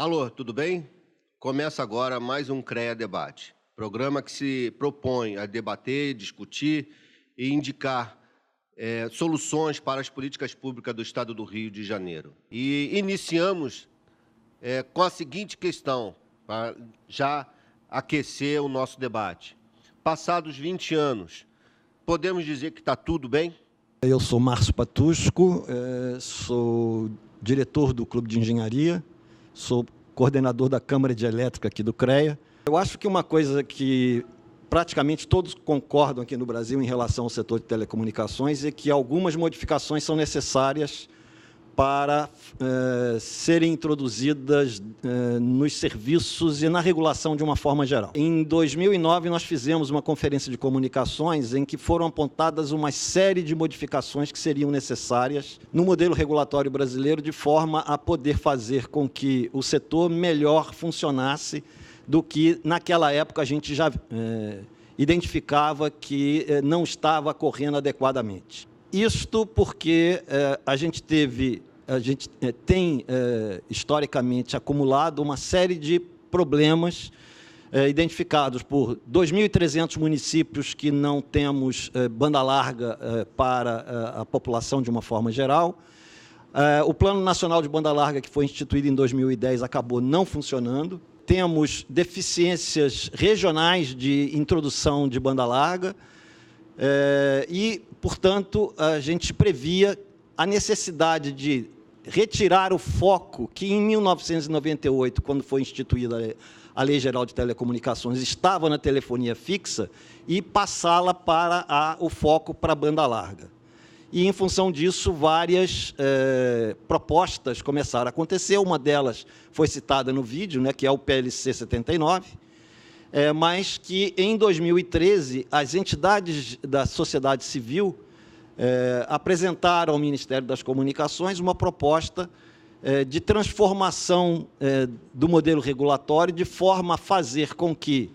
Alô, tudo bem? Começa agora mais um CREA Debate, programa que se propõe a debater, discutir e indicar soluções para as políticas públicas do Estado do Rio de Janeiro. E iniciamos com a seguinte questão, para já aquecer o nosso debate. Passados 20 anos, podemos dizer que está tudo bem? Eu sou Márcio Patusco, sou diretor do Clube de Engenharia, sou coordenador da Câmara de Elétrica aqui do CREA. Eu acho que uma coisa que praticamente todos concordam aqui no Brasil em relação ao setor de telecomunicações é que algumas modificações são necessárias para serem introduzidas nos serviços e na regulação de uma forma geral. Em 2009, nós fizemos uma conferência de comunicações em que foram apontadas uma série de modificações que seriam necessárias no modelo regulatório brasileiro, de forma a poder fazer com que o setor melhor funcionasse do que, naquela época, a gente já identificava que não estava correndo adequadamente. Isto porque a gente tem, historicamente, acumulado uma série de problemas identificados por 2.300 municípios que não temos banda larga para a população de uma forma geral. O Plano Nacional de Banda Larga, que foi instituído em 2010, acabou não funcionando. Temos deficiências regionais de introdução de banda larga e, portanto, a gente previa a necessidade de retirar o foco que, em 1998, quando foi instituída a Lei Geral de Telecomunicações, estava na telefonia fixa, e passá-la para o foco para a banda larga. E, em função disso, várias propostas começaram a acontecer. Uma delas foi citada no vídeo, que é o PLC 79, mas que, em 2013, as entidades da sociedade civil apresentaram ao Ministério das Comunicações uma proposta de transformação do modelo regulatório, de forma a fazer com que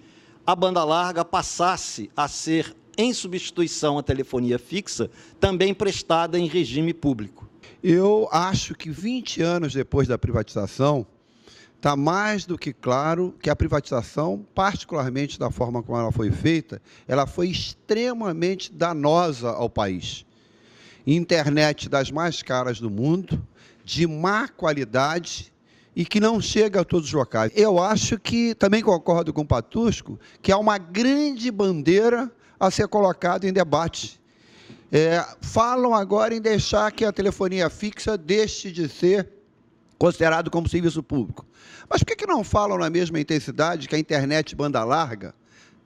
a banda larga passasse a ser, em substituição à telefonia fixa, também prestada em regime público. Eu acho que 20 anos depois da privatização, está mais do que claro que a privatização, particularmente da forma como ela foi feita, ela foi extremamente danosa ao país. Internet das mais caras do mundo, de má qualidade e que não chega a todos os locais. Eu acho que, também concordo com o Patusco, que há uma grande bandeira a ser colocada em debate. Falam agora em deixar que a telefonia fixa deixe de ser considerado como serviço público. Mas por que não falam na mesma intensidade que a internet banda larga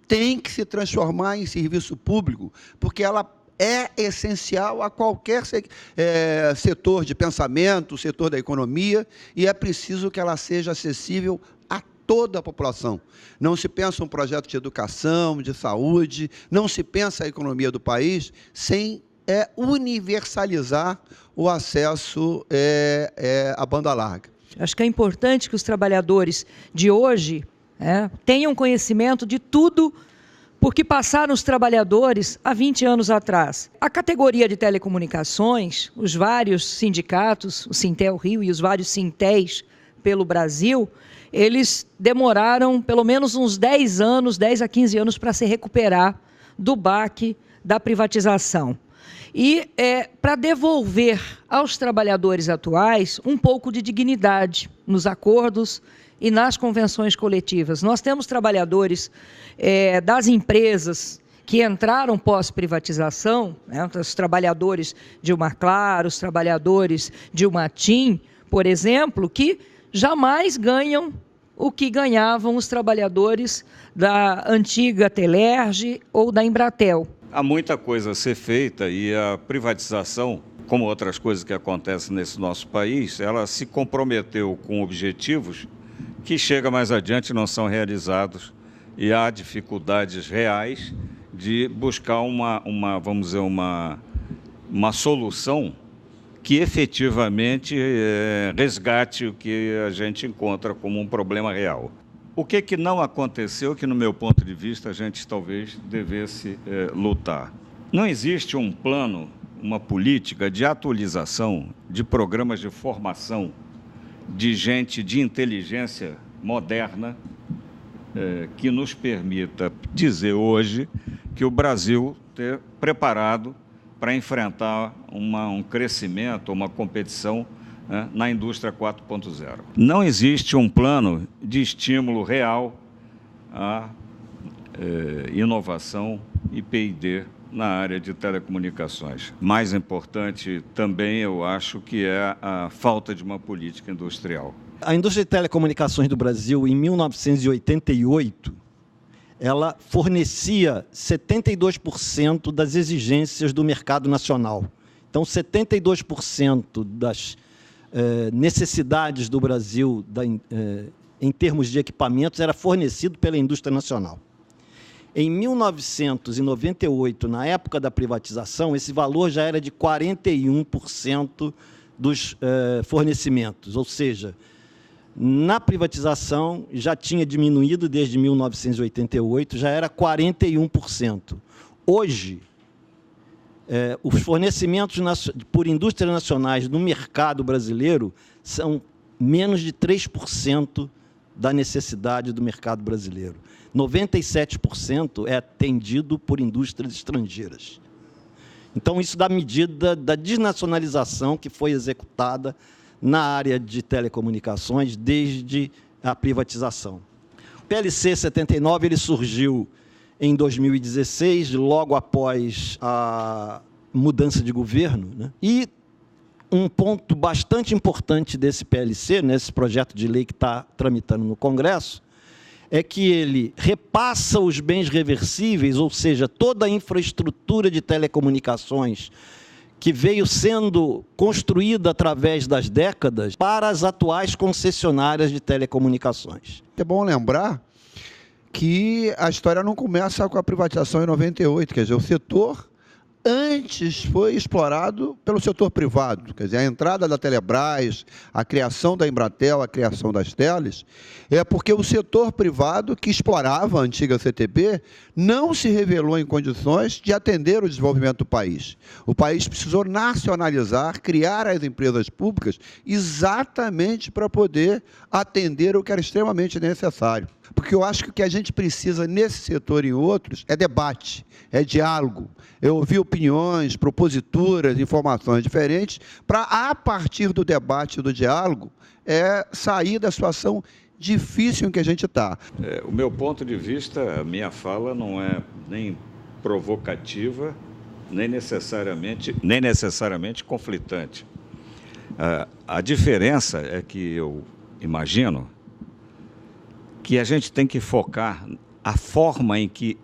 tem que se transformar em serviço público, porque ela é essencial a qualquer setor de pensamento, setor da economia, e é preciso que ela seja acessível a toda a população. Não se pensa um projeto de educação, de saúde, não se pensa a economia do país sem universalizar o acesso à banda larga. Acho que é importante que os trabalhadores de hoje tenham conhecimento de tudo porque passaram os trabalhadores há 20 anos atrás. A categoria de telecomunicações, os vários sindicatos, o Sintel Rio e os vários Sintéis pelo Brasil, eles demoraram pelo menos uns 10 a 15 anos para se recuperar do baque da privatização. E para devolver aos trabalhadores atuais um pouco de dignidade nos acordos e nas convenções coletivas. Nós temos trabalhadores das empresas que entraram pós-privatização, os trabalhadores de uma Claro, os trabalhadores de uma TIM, por exemplo, que jamais ganham o que ganhavam os trabalhadores da antiga Telerge ou da Embratel. Há muita coisa a ser feita e a privatização, como outras coisas que acontecem nesse nosso país, ela se comprometeu com objetivos que chega mais adiante não são realizados e há dificuldades reais de buscar vamos dizer, uma solução que efetivamente resgate o que a gente encontra como um problema real. O que não aconteceu, que no meu ponto de vista a gente talvez devesse lutar? Não existe um plano, uma política de atualização de programas de formação de gente de inteligência moderna que nos permita dizer hoje que o Brasil está preparado para enfrentar um crescimento, uma competição na indústria 4.0. Não existe um plano de estímulo real à inovação e P&D na área de telecomunicações. Mais importante também, eu acho, que é a falta de uma política industrial. A indústria de telecomunicações do Brasil, em 1988, ela fornecia 72% das exigências do mercado nacional. Então, 72% das necessidades do Brasil em termos de equipamentos era fornecido pela indústria nacional. Em 1998, na época da privatização, esse valor já era de 41% dos fornecimentos, ou seja, na privatização já tinha diminuído desde 1988, já era 41%. Hoje, os fornecimentos por indústrias nacionais no mercado brasileiro são menos de 3% da necessidade do mercado brasileiro. 97% é atendido por indústrias estrangeiras. Então, isso dá medida da desnacionalização que foi executada na área de telecomunicações desde a privatização. O PLC 79 ele surgiu em 2016, logo após a mudança de governo, né? E um ponto bastante importante desse PLC, nesse projeto de lei que está tramitando no Congresso, é que ele repassa os bens reversíveis, ou seja, toda a infraestrutura de telecomunicações que veio sendo construída através das décadas para as atuais concessionárias de telecomunicações. É bom lembrar que a história não começa com a privatização em 98, quer dizer, o setor antes foi explorado pelo setor privado, quer dizer, a entrada da Telebrás, a criação da Embratel, a criação das teles, é porque o setor privado que explorava a antiga CTB não se revelou em condições de atender o desenvolvimento do país. O país precisou nacionalizar, criar as empresas públicas exatamente para poder atender o que era extremamente necessário. Porque eu acho que o que a gente precisa nesse setor e em outros é debate, é diálogo, é ouvir opiniões, proposituras, informações diferentes, para, a partir do debate e do diálogo, sair da situação difícil em que a gente está. O meu ponto de vista, a minha fala não é nem provocativa, nem necessariamente conflitante. A diferença é que eu imagino que a gente tem que focar a forma em que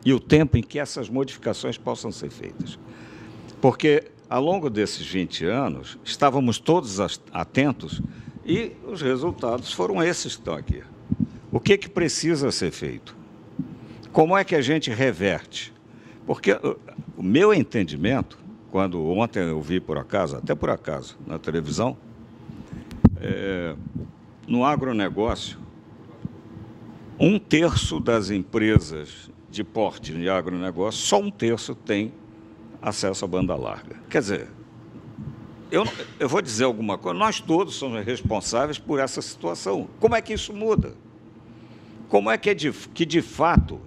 e o tempo em que essas modificações possam ser feitas. Porque, ao longo desses 20 anos, estávamos todos atentos e os resultados foram esses que estão aqui. O que precisa ser feito? Como é que a gente reverte? Porque o meu entendimento, quando ontem eu vi por acaso, até por acaso, na televisão, no agronegócio, 1/3 das empresas de porte de agronegócio, só 1/3 tem acesso à banda larga. Quer dizer, eu vou dizer alguma coisa, nós todos somos responsáveis por essa situação. Como é que isso muda? Como é que de fato,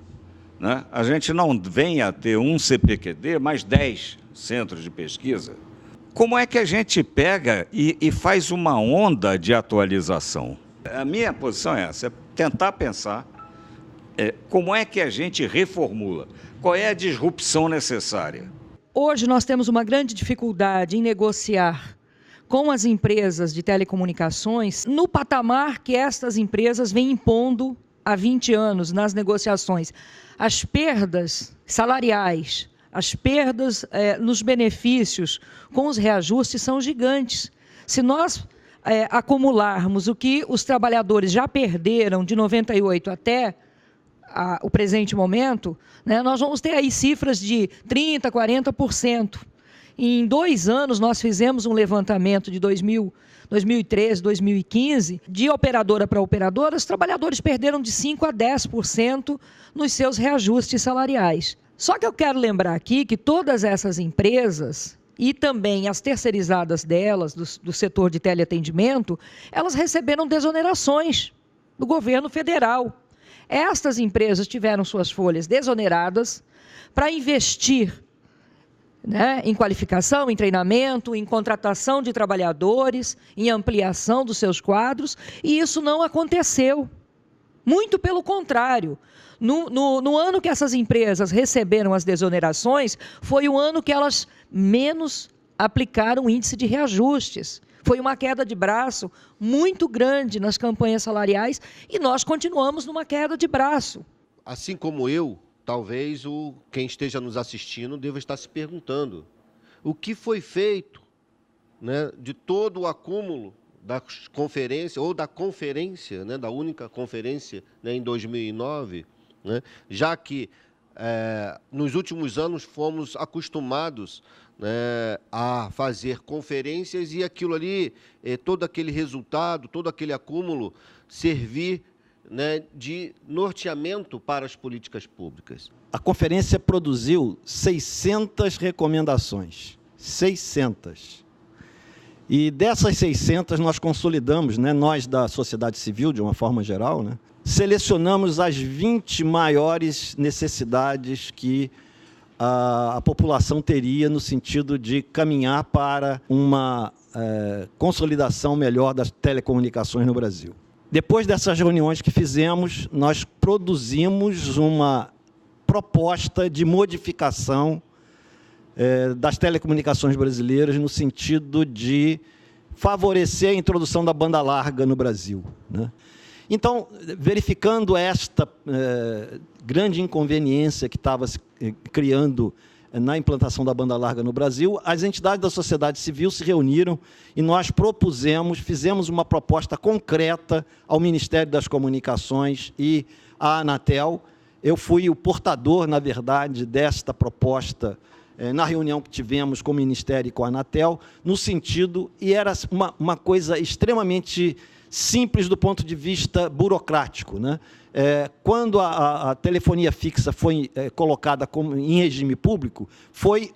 né, a gente não venha a ter um CPQD, mais 10 centros de pesquisa? Como é que a gente pega e faz uma onda de atualização? A minha posição é essa, é tentar pensar como é que a gente reformula, qual é a disrupção necessária. Hoje nós temos uma grande dificuldade em negociar com as empresas de telecomunicações no patamar que estas empresas vêm impondo há 20 anos nas negociações. As perdas salariais, as perdas nos benefícios com os reajustes são gigantes. Se nós acumularmos o que os trabalhadores já perderam de 98 até o presente momento, né, nós vamos ter aí cifras de 30%, 40%. Em 2 anos, nós fizemos um levantamento de 2013, 2015, de operadora para operadora, os trabalhadores perderam de 5% a 10% nos seus reajustes salariais. Só que eu quero lembrar aqui que todas essas empresas e também as terceirizadas delas, do setor de teleatendimento, elas receberam desonerações do governo federal. Estas empresas tiveram suas folhas desoneradas para investir, né, em qualificação, em treinamento, em contratação de trabalhadores, em ampliação dos seus quadros, e isso não aconteceu. Muito pelo contrário. No ano que essas empresas receberam as desonerações, foi o ano que elas menos aplicaram o índice de reajustes. Foi uma queda de braço muito grande nas campanhas salariais e nós continuamos numa queda de braço. Assim como eu, talvez quem esteja nos assistindo deva estar se perguntando o que foi feito, né, de todo o acúmulo da conferência, ou da conferência, né, da única conferência, né, em 2009, né, já que nos últimos anos fomos acostumados, né, a fazer conferências e aquilo ali, todo aquele resultado, todo aquele acúmulo, servir, né, de norteamento para as políticas públicas. A conferência produziu 600 recomendações, 600. E dessas 600 nós consolidamos, né, nós da sociedade civil, de uma forma geral, né, selecionamos as 20 maiores necessidades que a população teria no sentido de caminhar para uma consolidação melhor das telecomunicações no Brasil. Depois dessas reuniões que fizemos, nós produzimos uma proposta de modificação das telecomunicações brasileiras no sentido de favorecer a introdução da banda larga no Brasil, né? Então, verificando esta grande inconveniência que estava se criando na implantação da banda larga no Brasil, as entidades da sociedade civil se reuniram e nós fizemos uma proposta concreta ao Ministério das Comunicações e à Anatel. Eu fui o portador, na verdade, desta proposta na reunião que tivemos com o Ministério e com a Anatel, no sentido, e era uma coisa extremamente simples do ponto de vista burocrático, né? Quando a telefonia fixa foi colocada em regime público, foi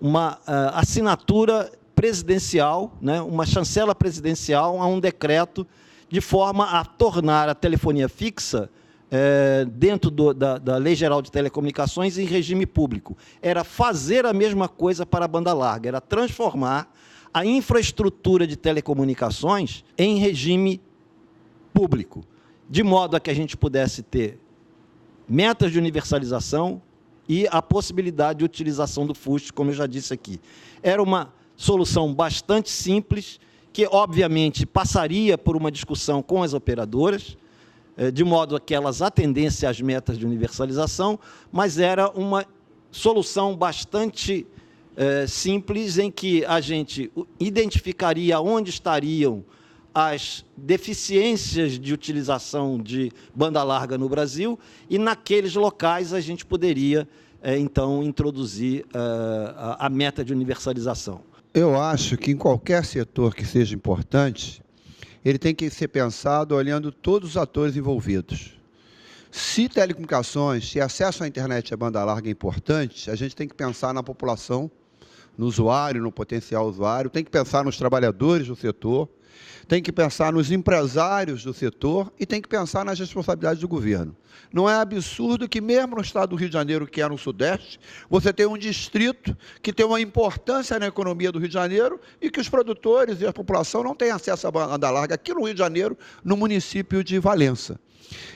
uma assinatura presidencial, né? Uma chancela presidencial a um decreto, de forma a tornar a telefonia fixa dentro da Lei Geral de Telecomunicações em regime público. Era fazer a mesma coisa para a banda larga, era transformar a infraestrutura de telecomunicações em regime público, de modo a que a gente pudesse ter metas de universalização e a possibilidade de utilização do FUST, como eu já disse aqui. Era uma solução bastante simples, que, obviamente, passaria por uma discussão com as operadoras, de modo a que elas atendessem às metas de universalização, mas era uma solução bastante simples, em que a gente identificaria onde estariam as deficiências de utilização de banda larga no Brasil e, naqueles locais, a gente poderia, então, introduzir a meta de universalização. Eu acho que, em qualquer setor que seja importante, ele tem que ser pensado olhando todos os atores envolvidos. Se telecomunicações, se acesso à internet e à banda larga é importante, a gente tem que pensar na população, no usuário, no potencial usuário, tem que pensar nos trabalhadores do setor, tem que pensar nos empresários do setor e tem que pensar nas responsabilidades do governo. Não é absurdo que, mesmo no estado do Rio de Janeiro, que é no Sudeste, você tem um distrito que tem uma importância na economia do Rio de Janeiro e que os produtores e a população não têm acesso à banda larga aqui no Rio de Janeiro, no município de Valença.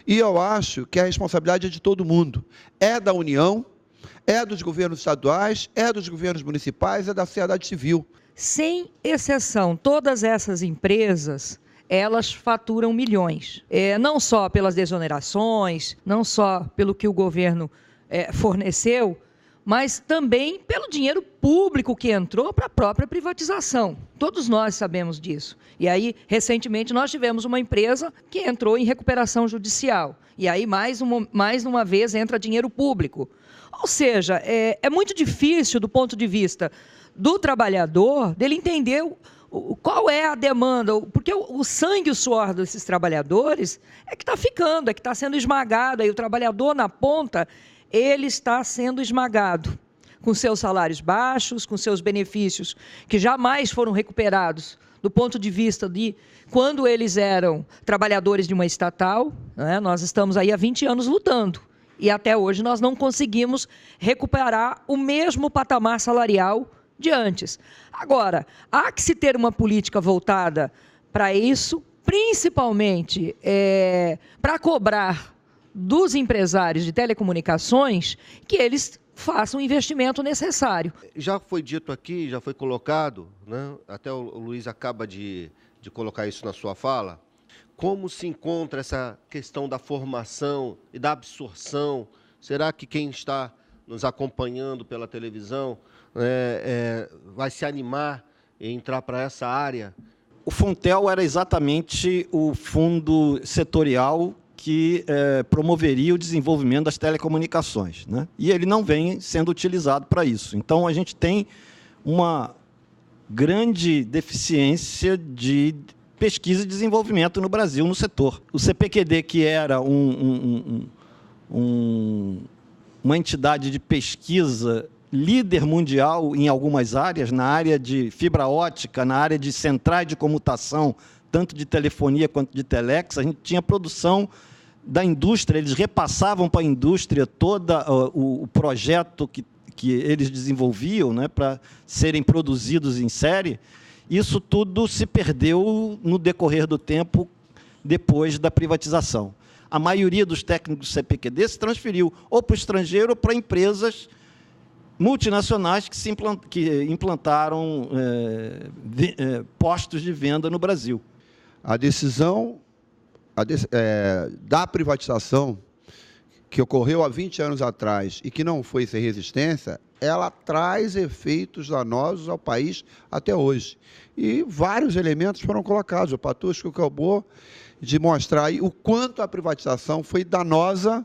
E eu acho que a responsabilidade é de todo mundo. É da União, é dos governos estaduais, é dos governos municipais, é da sociedade civil. Sem exceção, todas essas empresas, elas faturam milhões. Não só pelas desonerações, não só pelo que o governo forneceu, mas também pelo dinheiro público que entrou para a própria privatização. Todos nós sabemos disso. E aí, recentemente, nós tivemos uma empresa que entrou em recuperação judicial. E aí, mais uma vez, entra dinheiro público. Ou seja, é muito difícil, do ponto de vista do trabalhador, dele entender qual é a demanda, porque o sangue e o suor desses trabalhadores é que está ficando, é que está sendo esmagado, aí o trabalhador na ponta, ele está sendo esmagado. com seus salários baixos, com seus benefícios que jamais foram recuperados do ponto de vista de quando eles eram trabalhadores de uma estatal, né? Nós estamos aí há 20 anos lutando e até hoje nós não conseguimos recuperar o mesmo patamar salarial de antes. Agora, há que se ter uma política voltada para isso, principalmente para cobrar dos empresários de telecomunicações que eles façam o investimento necessário. Já foi dito aqui, já foi colocado, né? Até o Luiz acaba de colocar isso na sua fala, como se encontra essa questão da formação e da absorção? Será que quem está nos acompanhando pela televisão vai se animar e entrar para essa área? O Funtel era exatamente o fundo setorial que promoveria o desenvolvimento das telecomunicações, né? E ele não vem sendo utilizado para isso. Então, a gente tem uma grande deficiência de pesquisa e desenvolvimento no Brasil, no setor. O CPQD, que era uma entidade de pesquisa líder mundial em algumas áreas, na área de fibra ótica, na área de centrais de comutação, tanto de telefonia quanto de telex, a gente tinha produção da indústria, eles repassavam para a indústria todo o projeto que eles desenvolviam, né, para serem produzidos em série. Isso tudo se perdeu no decorrer do tempo depois da privatização. A maioria dos técnicos do CPQD se transferiu ou para o estrangeiro ou para empresas multinacionais que implantaram postos de venda no Brasil. A decisão da privatização, que ocorreu há 20 anos atrás e que não foi sem resistência, ela traz efeitos danosos ao país até hoje. E vários elementos foram colocados. O Patuschko acabou de mostrar aí o quanto a privatização foi danosa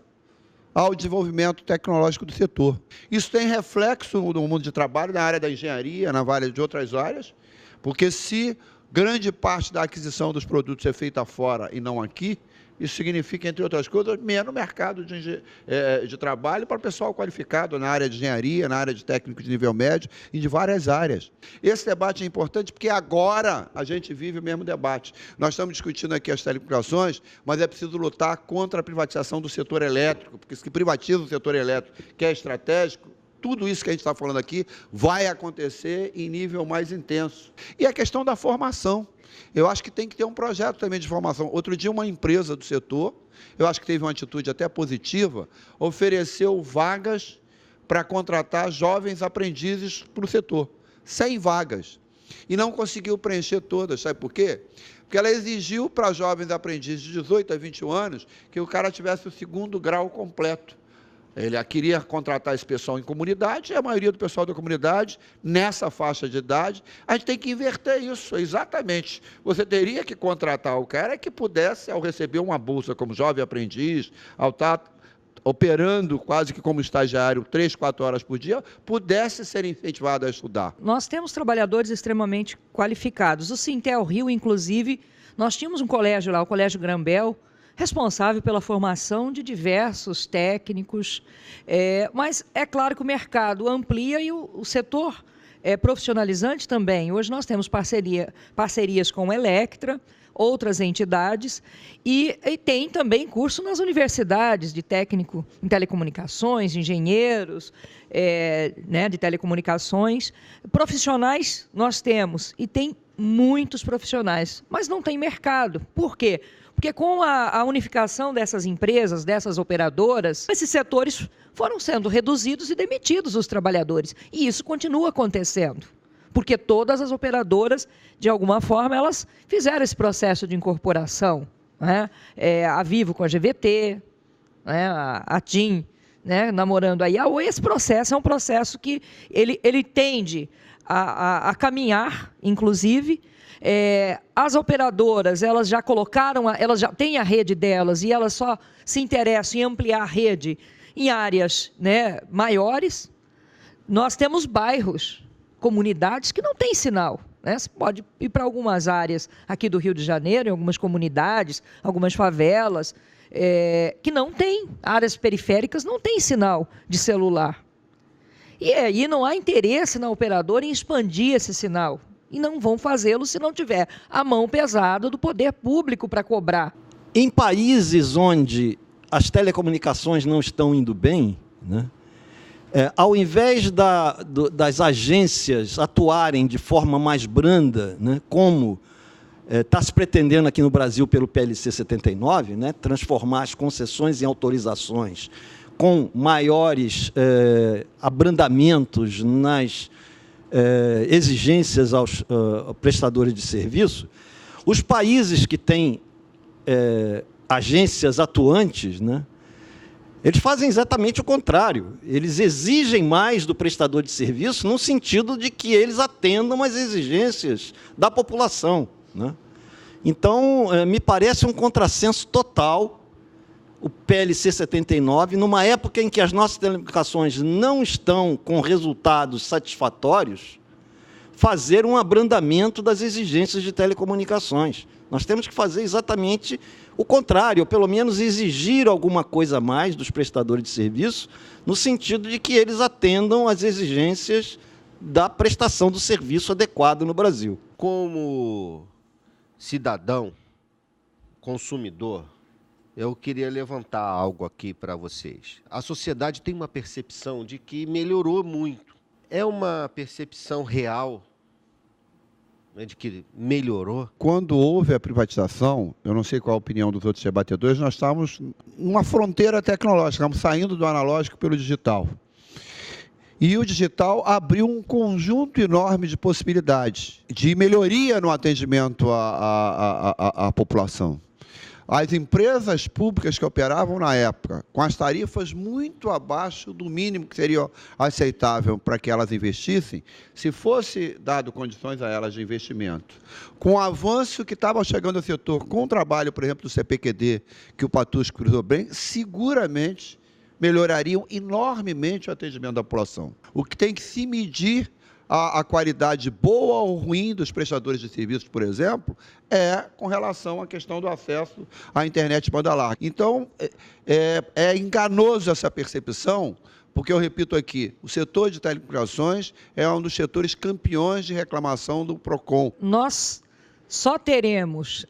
ao desenvolvimento tecnológico do setor. Isso tem reflexo no mundo de trabalho, na área da engenharia, na área de outras áreas, porque se grande parte da aquisição dos produtos é feita fora e não aqui, isso significa, entre outras coisas, menos mercado de trabalho para o pessoal qualificado na área de engenharia, na área de técnico de nível médio e de várias áreas. Esse debate é importante porque agora a gente vive o mesmo debate. Nós estamos discutindo aqui as telecomunicações, mas é preciso lutar contra a privatização do setor elétrico, porque se privatiza o setor elétrico, que é estratégico, tudo isso que a gente está falando aqui vai acontecer em nível mais intenso. E a questão da formação. Eu acho que tem que ter um projeto também de formação. Outro dia, uma empresa do setor, eu acho que teve uma atitude até positiva, ofereceu vagas para contratar jovens aprendizes para o setor. 100 vagas. E não conseguiu preencher todas. Sabe por quê? Porque ela exigiu para jovens aprendizes de 18 a 21 anos que o cara tivesse o 2º grau completo. Ele queria contratar esse pessoal em comunidade, e a maioria do pessoal da comunidade, nessa faixa de idade, a gente tem que inverter isso, exatamente. Você teria que contratar o cara que pudesse, ao receber uma bolsa como jovem aprendiz, ao estar operando quase que como estagiário 3, 4 horas por dia, pudesse ser incentivado a estudar. Nós temos trabalhadores extremamente qualificados. O Sintel Rio, inclusive, nós tínhamos um colégio lá, o Colégio Grambel, responsável pela formação de diversos técnicos, mas é claro que o mercado amplia e o setor profissionalizante também. Hoje nós temos parcerias com a Electra, outras entidades, e tem também curso nas universidades de técnico em telecomunicações, engenheiros de telecomunicações. Profissionais nós temos, e tem muitos profissionais, mas não tem mercado. Por quê? Porque com a unificação dessas empresas, dessas operadoras, esses setores foram sendo reduzidos e demitidos os trabalhadores. E isso continua acontecendo. Porque todas as operadoras, de alguma forma, elas fizeram esse processo de incorporação. Né? A Vivo com a GVT, né? A TIM, né? Namorando a Oi. Esse processo é um processo que ele tende a caminhar, inclusive. As operadoras, elas já têm a rede delas e elas só se interessam em ampliar a rede em áreas, né, maiores. Nós temos bairros, comunidades que não têm sinal. Né? Você pode ir para algumas áreas aqui do Rio de Janeiro, em algumas comunidades, algumas favelas, que não têm, áreas periféricas não têm sinal de celular. E aí não há interesse na operadora em expandir esse sinal. E não vão fazê-lo se não tiver a mão pesada do poder público para cobrar. Em países onde as telecomunicações não estão indo bem, né, ao invés das agências atuarem de forma mais branda, né, como está se pretendendo aqui no Brasil pelo PLC 79, né, transformar as concessões em autorizações com maiores abrandamentos nas exigências aos prestadores de serviço, os países que têm agências atuantes, né, eles fazem exatamente o contrário. Eles exigem mais do prestador de serviço no sentido de que eles atendam às exigências da população, né? Então, me parece um contrassenso total o PLC 79, numa época em que as nossas telecomunicações não estão com resultados satisfatórios, fazer um abrandamento das exigências de telecomunicações. Nós temos que fazer exatamente o contrário, ou pelo menos exigir alguma coisa a mais dos prestadores de serviço, no sentido de que eles atendam às exigências da prestação do serviço adequado no Brasil. Como cidadão, consumidor, eu queria levantar algo aqui para vocês. A sociedade tem uma percepção de que melhorou muito. É uma percepção real, né, de que melhorou? Quando houve a privatização, eu não sei qual a opinião dos outros debatedores, nós estávamos numa fronteira tecnológica, estamos saindo do analógico pelo digital. E o digital abriu um conjunto enorme de possibilidades de melhoria no atendimento à população. As empresas públicas que operavam na época, com as tarifas muito abaixo do mínimo que seria aceitável para que elas investissem, se fosse dado condições a elas de investimento, com o avanço que estava chegando ao setor, com o trabalho, por exemplo, do CPQD, que o Patusco cruzou bem, seguramente melhorariam enormemente o atendimento da população. O que tem que se medir a qualidade boa ou ruim dos prestadores de serviços, por exemplo, é com relação à questão do acesso à internet banda larga. Então, é enganoso essa percepção, porque, eu repito aqui, o setor de telecomunicações é um dos setores campeões de reclamação do PROCON. Nós só teremos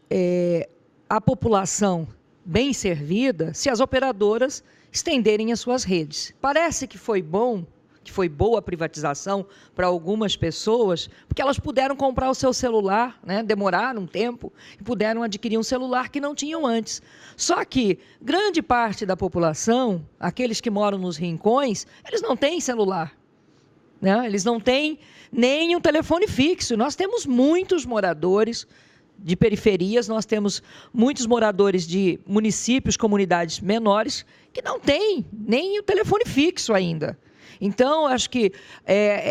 a população bem servida se as operadoras estenderem as suas redes. Parece que foi bom, que foi boa a privatização para algumas pessoas, porque elas puderam comprar o seu celular, né, demoraram um tempo, e puderam adquirir um celular que não tinham antes. Só que grande parte da população, aqueles que moram nos rincões, eles não têm celular, né? Eles não têm nem um telefone fixo. Nós temos muitos moradores de periferias, nós temos muitos moradores de municípios, comunidades menores, que não têm nem o telefone fixo ainda. Então, acho que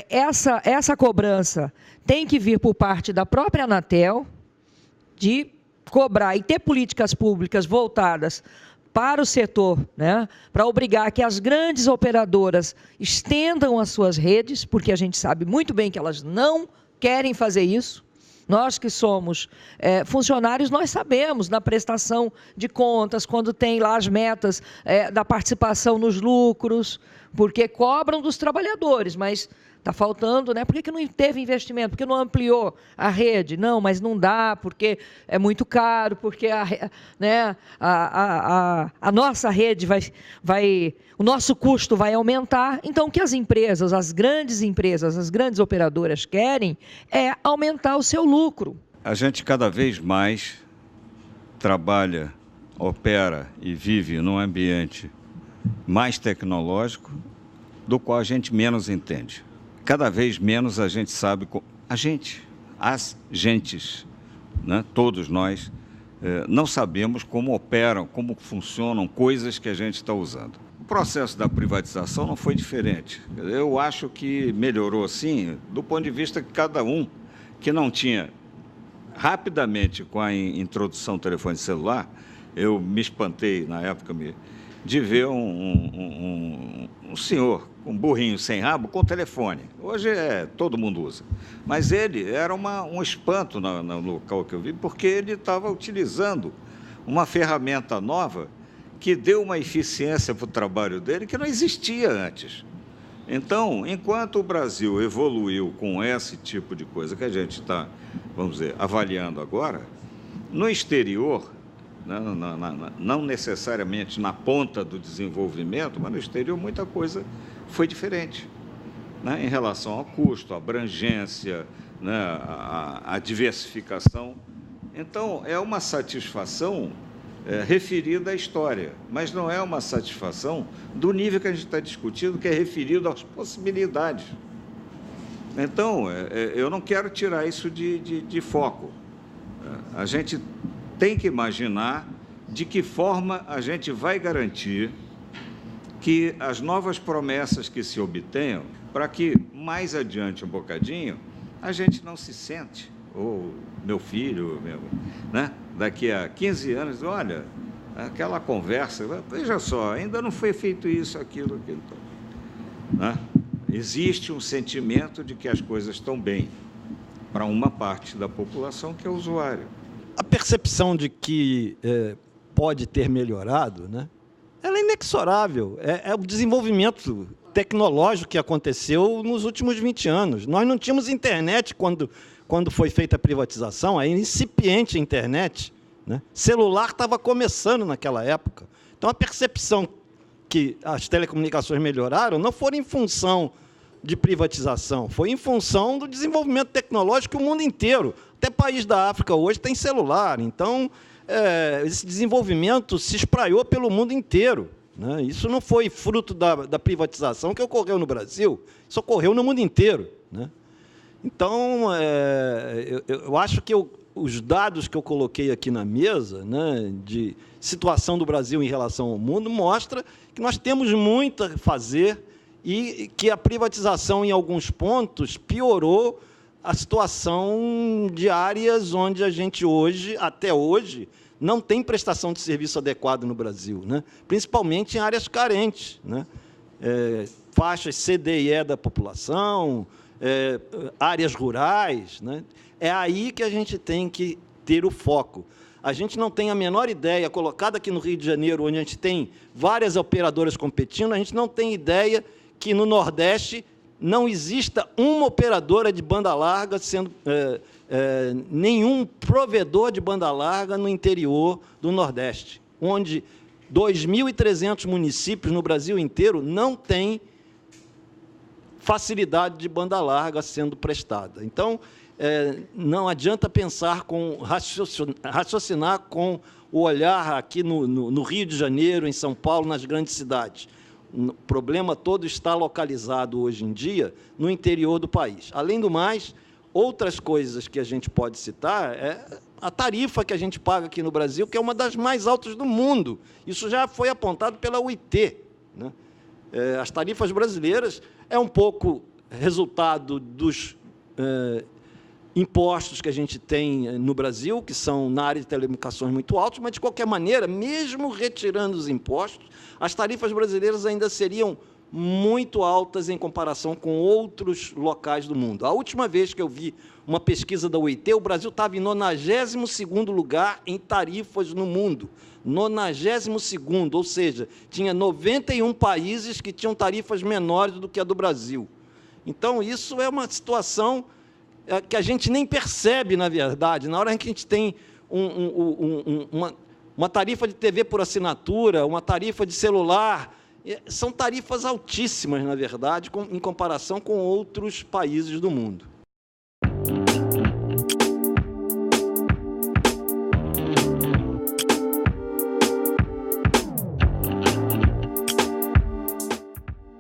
essa cobrança tem que vir por parte da própria Anatel, de cobrar e ter políticas públicas voltadas para o setor, né, para obrigar que as grandes operadoras estendam as suas redes, porque a gente sabe muito bem que elas não querem fazer isso. Nós que somos funcionários, nós sabemos na prestação de contas, quando tem lá as metas da participação nos lucros, porque cobram dos trabalhadores, mas está faltando, né? Por que não teve investimento? Por que não ampliou a rede? Não, mas não dá, porque é muito caro, porque a nossa rede o nosso custo vai aumentar. Então, o que as empresas, as grandes operadoras querem é aumentar o seu lucro. A gente cada vez mais trabalha, opera e vive num ambiente mais tecnológico, do qual a gente menos entende. Cada vez menos a gente sabe, as gentes, né, todos nós, não sabemos como operam, como funcionam coisas que a gente está usando. O processo da privatização não foi diferente. Eu acho que melhorou, sim, do ponto de vista que cada um que não tinha, rapidamente, com a introdução do telefone celular, eu me espantei, na época, de ver um senhor, um burrinho sem rabo, com telefone. Hoje todo mundo usa. Mas ele era um espanto no local que eu vi, porque ele estava utilizando uma ferramenta nova que deu uma eficiência para o trabalho dele que não existia antes. Então, enquanto o Brasil evoluiu com esse tipo de coisa que a gente está, vamos dizer, avaliando agora, no exterior, não necessariamente na ponta do desenvolvimento, mas no exterior muita coisa foi diferente, né, em relação ao custo, à abrangência, né, à diversificação. Então, é uma satisfação referida à história, mas não é uma satisfação do nível que a gente está discutindo, que é referido às possibilidades. Então, eu não quero tirar isso de foco. A gente tem que imaginar de que forma a gente vai garantir que as novas promessas que se obtenham, para que mais adiante um bocadinho, a gente não se sente, ou meu filho, né? Daqui a 15 anos, olha, aquela conversa, veja só, ainda não foi feito isso, aquilo. Né? Existe um sentimento de que as coisas estão bem para uma parte da população que é o usuário. A percepção de que pode ter melhorado, né, ela é inexorável. É o desenvolvimento tecnológico que aconteceu nos últimos 20 anos. Nós não tínhamos internet quando foi feita a privatização, a incipiente internet, né? Celular estava começando naquela época. Então, a percepção que as telecomunicações melhoraram não foi em função de privatização, foi em função do desenvolvimento tecnológico que o mundo inteiro, até país da África hoje, tem celular. Então, esse desenvolvimento se espraiou pelo mundo inteiro, né? Isso não foi fruto da privatização que ocorreu no Brasil, isso ocorreu no mundo inteiro, né? Então, eu acho que os dados que eu coloquei aqui na mesa, né, de situação do Brasil em relação ao mundo, mostra que nós temos muito a fazer e que a privatização, em alguns pontos, piorou a situação de áreas onde a gente hoje, até hoje, não tem prestação de serviço adequado no Brasil, né? Principalmente em áreas carentes, né? Faixas C, D e E da população, áreas rurais, né? É aí que a gente tem que ter o foco. A gente não tem a menor ideia, colocada aqui no Rio de Janeiro, onde a gente tem várias operadoras competindo, a gente não tem ideia que no Nordeste não exista uma operadora de banda larga, sendo nenhum provedor de banda larga no interior do Nordeste, onde 2.300 municípios no Brasil inteiro não têm facilidade de banda larga sendo prestada. Então, não adianta raciocinar com o olhar aqui no Rio de Janeiro, em São Paulo, nas grandes cidades. O problema todo está localizado, hoje em dia, no interior do país. Além do mais, outras coisas que a gente pode citar é a tarifa que a gente paga aqui no Brasil, que é uma das mais altas do mundo. Isso já foi apontado pela UIT, né? As tarifas brasileiras é um pouco resultado dos impostos que a gente tem no Brasil, que são, na área de telecomunicações, muito altos, mas, de qualquer maneira, mesmo retirando os impostos, as tarifas brasileiras ainda seriam muito altas em comparação com outros locais do mundo. A última vez que eu vi uma pesquisa da UIT, o Brasil estava em 92º lugar em tarifas no mundo. 92º, ou seja, tinha 91 países que tinham tarifas menores do que a do Brasil. Então, isso é uma situação que a gente nem percebe, na verdade. Na hora em que a gente tem uma tarifa de TV por assinatura, uma tarifa de celular, são tarifas altíssimas, na verdade, em comparação com outros países do mundo.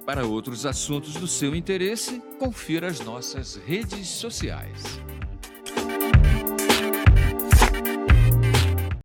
Para outros assuntos do seu interesse, confira as nossas redes sociais.